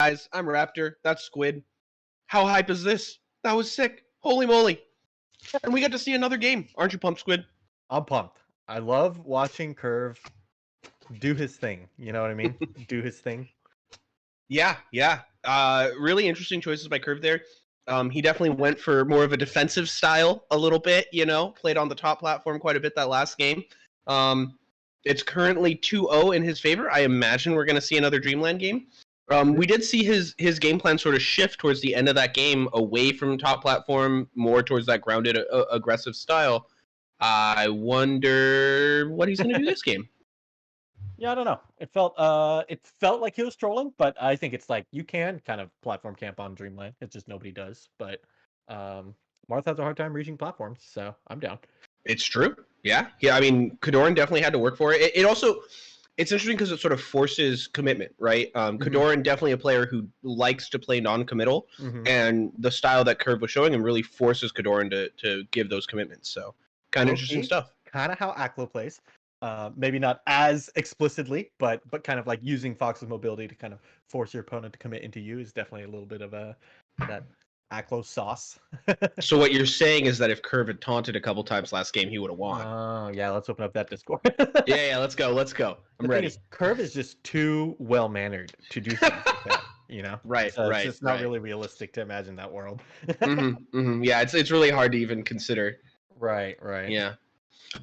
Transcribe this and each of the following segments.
guys, I'm Raptor. That's Squid. How hype is this? That was sick. Holy moly. And we got to see another game. Aren't you pumped, Squid? I'm pumped. I love watching Kurv do his thing. You know what I mean? Do his thing. Yeah. Really interesting choices by Kurv there. He definitely went for more of a defensive style a little bit, played on the top platform quite a bit that last game. It's currently 2-0 in his favor. I imagine we're going to see another Dreamland game. We did see his game plan sort of shift towards the end of that game away from top platform, more towards that grounded, aggressive style. I wonder what he's going to do this game. Yeah, I don't know. It felt like he was trolling, but I think it's like you can kind of platform camp on Dreamland. It's just nobody does. But Marth has a hard time reaching platforms, so I'm down. It's true. Yeah. I mean, KoDoRiN definitely had to work for it. It also, it's interesting because it sort of forces commitment, right? KoDoRiN definitely a player who likes to play non-committal, and the style that Kurv was showing him really forces KoDoRiN to give those commitments. So kind of interesting stuff. Kind of how Aklo plays. Maybe not as explicitly, but kind of like using Fox's mobility to kind of force your opponent to commit into you is definitely a little bit of that Aklo sauce. So what you're saying is that if Kurv had taunted a couple times last game, he would have won. Oh, yeah, let's open up that Discord. yeah, let's go. I'm ready. Kurv is just too well-mannered to do things like that, Right, so right. It's just not really realistic to imagine that world. Yeah, it's really hard to even consider. Right. Yeah.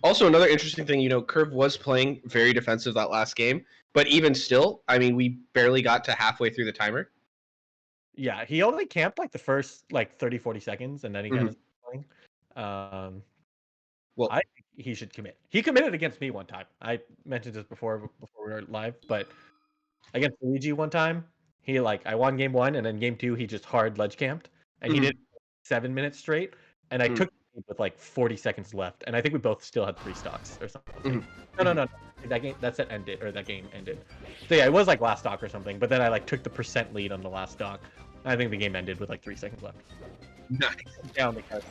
Also, another interesting thing, Kurv was playing very defensive that last game, but even still, I mean, we barely got to halfway through the timer. Yeah, he only camped like the first 30-40 seconds, and then he kind of playing. Well, I think he should commit. He committed against me one time. I mentioned this before we were live, but against Luigi one time, I won game 1, and then game 2 he just hard ledge camped, and he did 7 minutes straight, and I took it with 40 seconds left, and I think we both still had 3 stocks or something. No. That game ended. So yeah, it was like last stock or something, but then I took the percent lead on the last stock. I think the game ended with 3 seconds left. Nice. Down the card.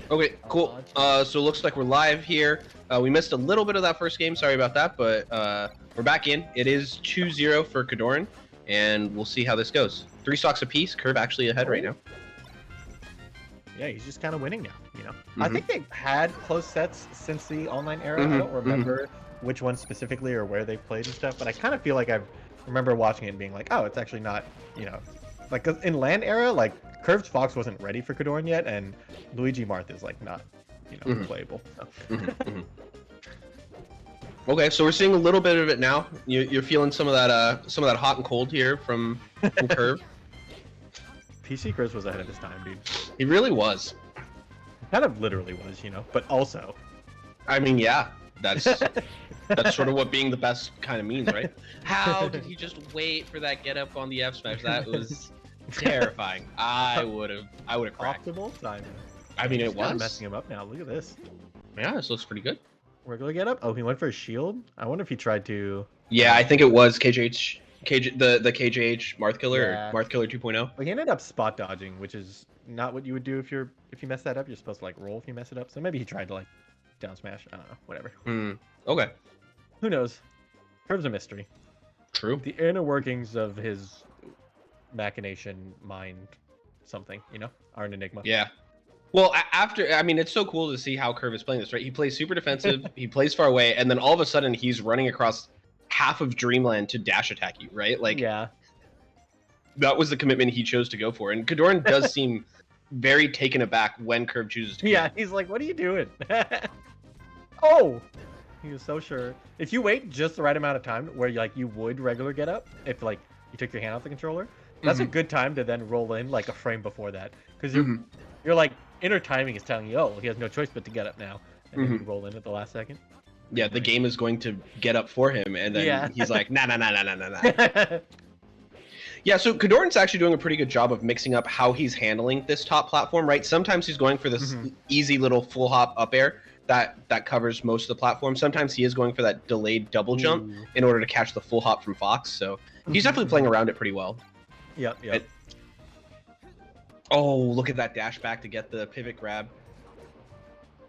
Okay, cool. So it looks like we're live here. We missed a little bit of that first game. Sorry about that, but we're back in. It is 2-0 for KoDoRiN, and we'll see how this goes. 3 stocks apiece. Kurv actually ahead right now. Yeah, he's just kind of winning now, I think they've had close sets since the online era. I don't remember which one specifically or where they've played and stuff, but I kind of feel like I remember watching it and being like, oh, it's actually not, in LAN era, Kurv's Fox wasn't ready for KoDoRiN yet, and Luigi Marth is not, playable. So. Okay, so we're seeing a little bit of it now. You're feeling some of that hot and cold here from Kurv. PC Chris was ahead of his time, dude. He really was. Kind of literally was, but also. I mean, yeah, that's sort of what being the best kind of means, right? How did he just wait for that get up on the F smash? That was terrifying. I would have cracked. Optimal timing. I mean, it was kind of messing him up now. Look at this. Yeah, this looks pretty good. Regular get up. Oh, he went for a shield. I wonder if he tried to. Yeah, I think it was the KJH Marth Killer or Marth Killer 2.0. Well, he ended up spot dodging, which is not what you would do if you mess that up. You're supposed to roll if you mess it up. So maybe he tried to down smash. I don't know. Whatever. Okay. Who knows? Kurv's a mystery. True. The inner workings of his machination mind, something are an enigma. Yeah. Well, it's so cool to see how Kurv is playing this, right? He plays super defensive, he plays far away, and then all of a sudden he's running across half of Dreamland to dash attack you, right? Yeah. That was the commitment he chose to go for. And KoDoRiN does seem very taken aback when Kurv chooses to. Yeah, he's like, what are you doing? Oh! He was so sure. If you wait just the right amount of time where you would regular get up, if you took your hand off the controller, that's a good time to then roll in a frame before that. Because you're inner timing is telling you, oh, he has no choice but to get up now. And then you roll in at the last second. Yeah, the game is going to get up for him, and then he's like, nah. Yeah, so KoDoRiN's actually doing a pretty good job of mixing up how he's handling this top platform, right? Sometimes he's going for this easy little full hop up air that covers most of the platform. Sometimes he is going for that delayed double jump in order to catch the full hop from Fox. So he's definitely playing around it pretty well. Yep. Oh, look at that dash back to get the pivot grab.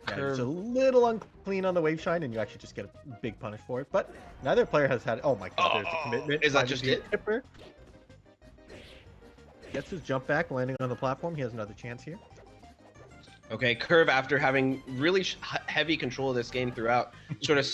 Yeah, it's a Kurv. little unclean on the wave shine, and you actually just get a big punish for it. But neither player has had. Oh my god, there's the commitment. Is that finding just the it? Tipper. Gets his jump back, landing on the platform. He has another chance here. Okay, Kurv, after having really heavy control of this game throughout, sort of